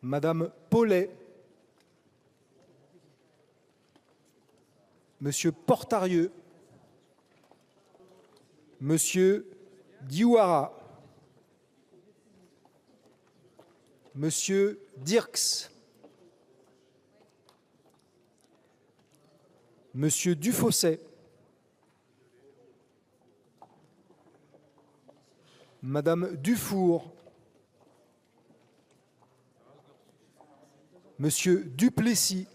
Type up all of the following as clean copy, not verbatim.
Madame Paulet, Monsieur Portarieux, Monsieur Diouara, Monsieur Dirks, Monsieur Dufausset, Madame Dufour, Monsieur Duplessis,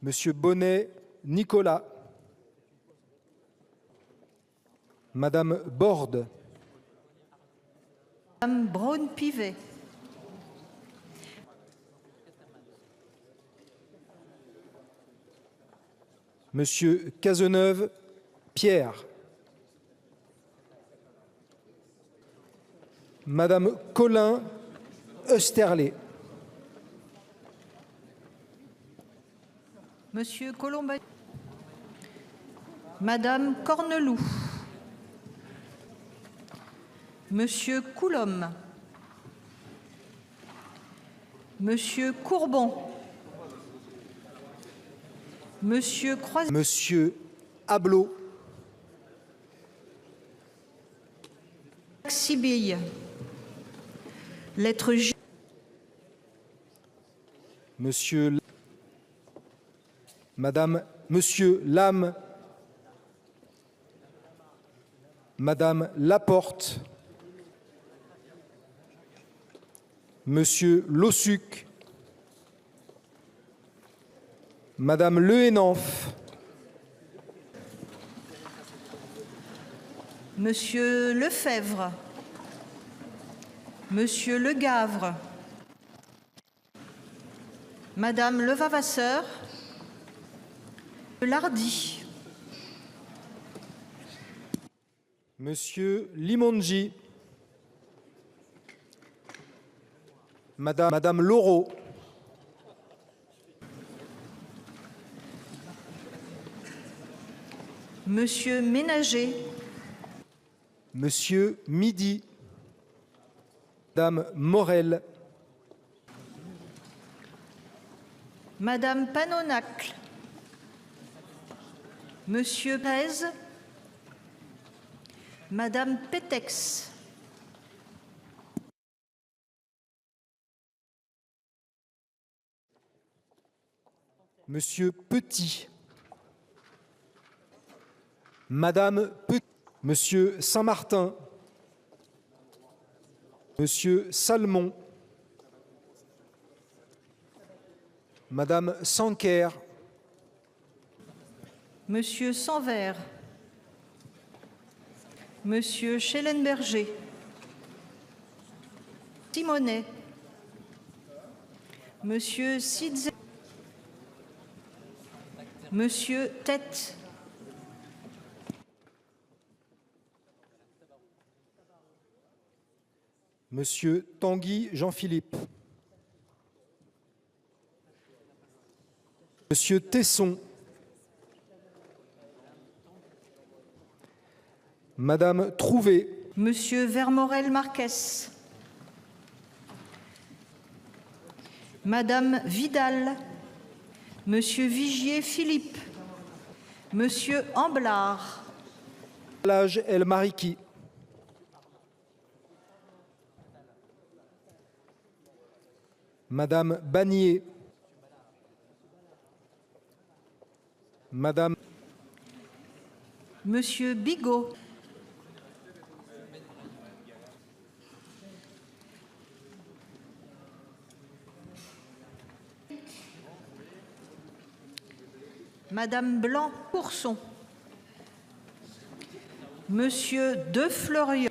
Monsieur Bonnet Nicolas, Madame Borde, Madame Braun-Pivet. Monsieur Cazeneuve Pierre, Madame Colin Oesterlé, Monsieur Colomba. Madame Corneloup. Monsieur Coulombe. Monsieur Courbon. Monsieur Croiset. Monsieur Ablot, Sibille. Lettre J. Monsieur, Madame, Monsieur Lame, Madame Laporte, Monsieur Lossuc, Madame Lehenanff, Monsieur Lefebvre. Monsieur Legavre. Madame Levavasseur. Lardy. Monsieur Limongi, Madame Laureau, Monsieur Ménager. Monsieur Midi, Madame Morel, Madame Panonacle. Monsieur Pez. Madame Pétex. Monsieur Petit, Madame Petit, Monsieur Saint-Martin, Monsieur Salmon, Madame Sanquer, Monsieur Sanvert. Monsieur Schellenberger. Simonet. Monsieur Sidze. Monsieur Tête. Monsieur Tanguy Jean-Philippe, Monsieur Tesson, Madame Trouvé, Monsieur Vermorel Marquès. Madame Vidal. Monsieur Vigier Philippe. Monsieur Amblard. Lage El Mariki, Madame Bagnier, Madame Monsieur Bigot. Madame Blanc-Courson. Monsieur De Fleuriot.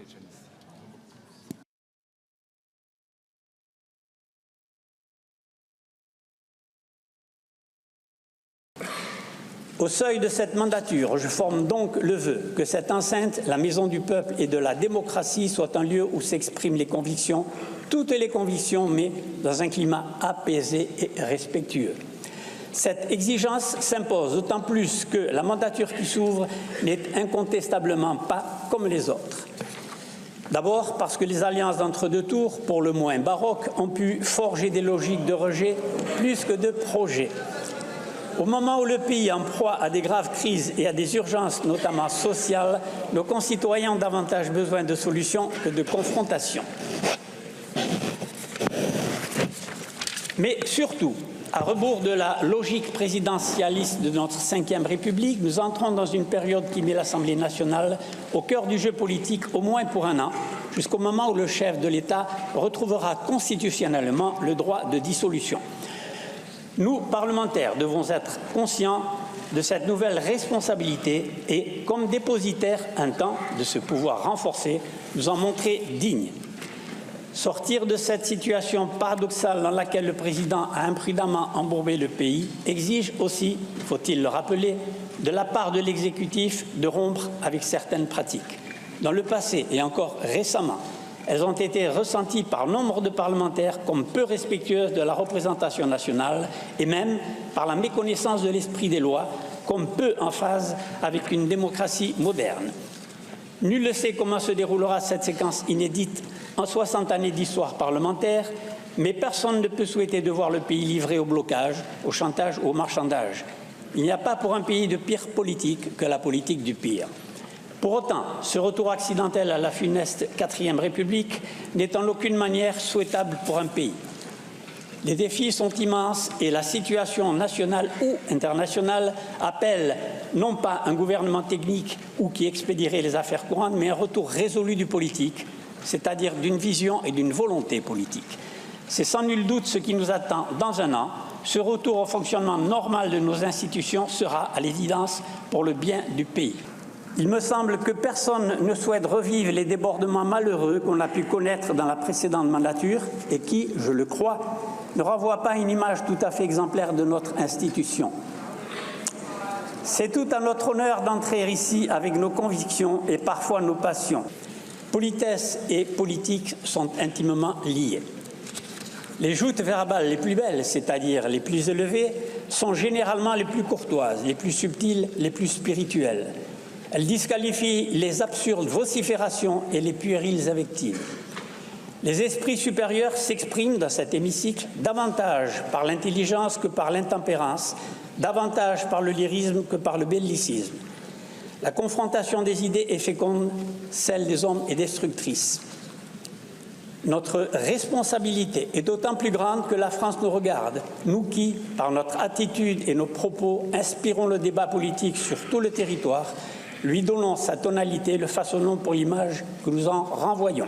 Au seuil de cette mandature, je forme donc le vœu que cette enceinte, la maison du peuple et de la démocratie, soit un lieu où s'expriment les convictions, toutes les convictions, mais dans un climat apaisé et respectueux. Cette exigence s'impose d'autant plus que la mandature qui s'ouvre n'est incontestablement pas comme les autres. D'abord parce que les alliances d'entre-deux tours, pour le moins baroques, ont pu forger des logiques de rejet plus que de projet. Au moment où le pays est en proie à des graves crises et à des urgences, notamment sociales, nos concitoyens ont davantage besoin de solutions que de confrontations. Mais surtout, à rebours de la logique présidentialiste de notre Ve République, nous entrons dans une période qui met l'Assemblée nationale au cœur du jeu politique au moins pour un an, jusqu'au moment où le chef de l'État retrouvera constitutionnellement le droit de dissolution. Nous, parlementaires, devons être conscients de cette nouvelle responsabilité et, comme dépositaires un temps de ce pouvoir renforcé, nous en montrer dignes. Sortir de cette situation paradoxale dans laquelle le président a imprudemment embourbé le pays exige aussi, faut-il le rappeler, de la part de l'exécutif de rompre avec certaines pratiques. Dans le passé et encore récemment, elles ont été ressenties par nombre de parlementaires comme peu respectueuses de la représentation nationale et même par la méconnaissance de l'esprit des lois comme peu en phase avec une démocratie moderne. Nul ne sait comment se déroulera cette séquence inédite en 60 années d'histoire parlementaire, mais personne ne peut souhaiter de voir le pays livré au blocage, au chantage ou au marchandage. Il n'y a pas pour un pays de pire politique que la politique du pire. Pour autant, ce retour accidentel à la funeste Quatrième République n'est en aucune manière souhaitable pour un pays. Les défis sont immenses et la situation nationale ou internationale appelle non pas un gouvernement technique ou qui expédierait les affaires courantes, mais un retour résolu du politique, c'est-à-dire d'une vision et d'une volonté politique. C'est sans nul doute ce qui nous attend dans un an. Ce retour au fonctionnement normal de nos institutions sera, à l'évidence, pour le bien du pays. Il me semble que personne ne souhaite revivre les débordements malheureux qu'on a pu connaître dans la précédente mandature et qui, je le crois, ne renvoient pas à une image tout à fait exemplaire de notre institution. C'est tout à notre honneur d'entrer ici avec nos convictions et parfois nos passions. Politesse et politique sont intimement liées. Les joutes verbales les plus belles, c'est-à-dire les plus élevées, sont généralement les plus courtoises, les plus subtiles, les plus spirituelles. Elles disqualifient les absurdes vociférations et les puériles invectives. Les esprits supérieurs s'expriment dans cet hémicycle davantage par l'intelligence que par l'intempérance, davantage par le lyrisme que par le bellicisme. La confrontation des idées est féconde, celle des hommes est destructrice. Notre responsabilité est d'autant plus grande que la France nous regarde, nous qui, par notre attitude et nos propos, inspirons le débat politique sur tout le territoire, lui donnons sa tonalité, le façonnons pour l'image que nous en renvoyons.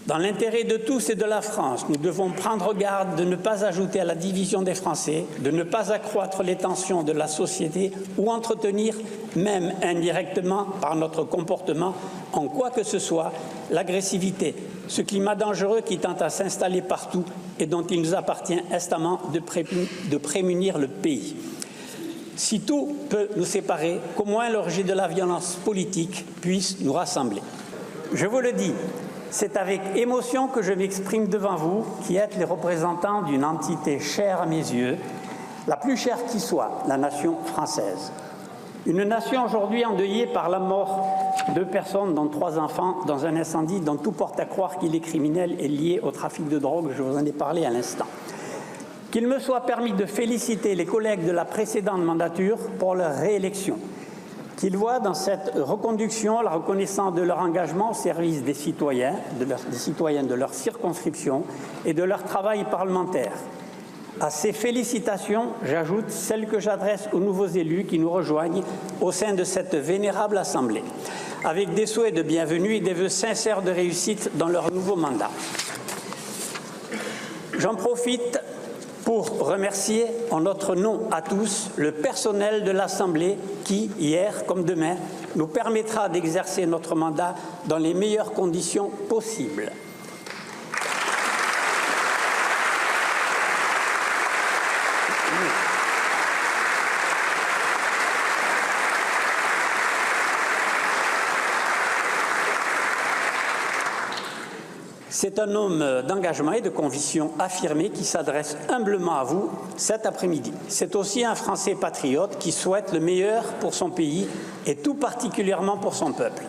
Dans l'intérêt de tous et de la France, nous devons prendre garde de ne pas ajouter à la division des Français, de ne pas accroître les tensions de la société ou entretenir, même indirectement par notre comportement, en quoi que ce soit, l'agressivité, ce climat dangereux qui tend à s'installer partout et dont il nous appartient instamment de prémunir le pays. Si tout peut nous séparer, qu'au moins le rejet de la violence politique puisse nous rassembler. Je vous le dis, c'est avec émotion que je m'exprime devant vous, qui êtes les représentants d'une entité chère à mes yeux, la plus chère qui soit, la nation française. Une nation aujourd'hui endeuillée par la mort de 2 personnes, dont 3 enfants, dans un incendie dont tout porte à croire qu'il est criminel et lié au trafic de drogue, je vous en ai parlé à l'instant. Qu'il me soit permis de féliciter les collègues de la précédente mandature pour leur réélection. Qu'ils voient dans cette reconduction la reconnaissance de leur engagement au service des citoyens, de leur circonscription et de leur travail parlementaire. À ces félicitations, j'ajoute celles que j'adresse aux nouveaux élus qui nous rejoignent au sein de cette vénérable Assemblée, avec des souhaits de bienvenue et des vœux sincères de réussite dans leur nouveau mandat. J'en profite pour remercier en notre nom à tous le personnel de l'Assemblée qui, hier comme demain, nous permettra d'exercer notre mandat dans les meilleures conditions possibles. C'est un homme d'engagement et de conviction affirmée qui s'adresse humblement à vous cet après-midi. C'est aussi un Français patriote qui souhaite le meilleur pour son pays et tout particulièrement pour son peuple.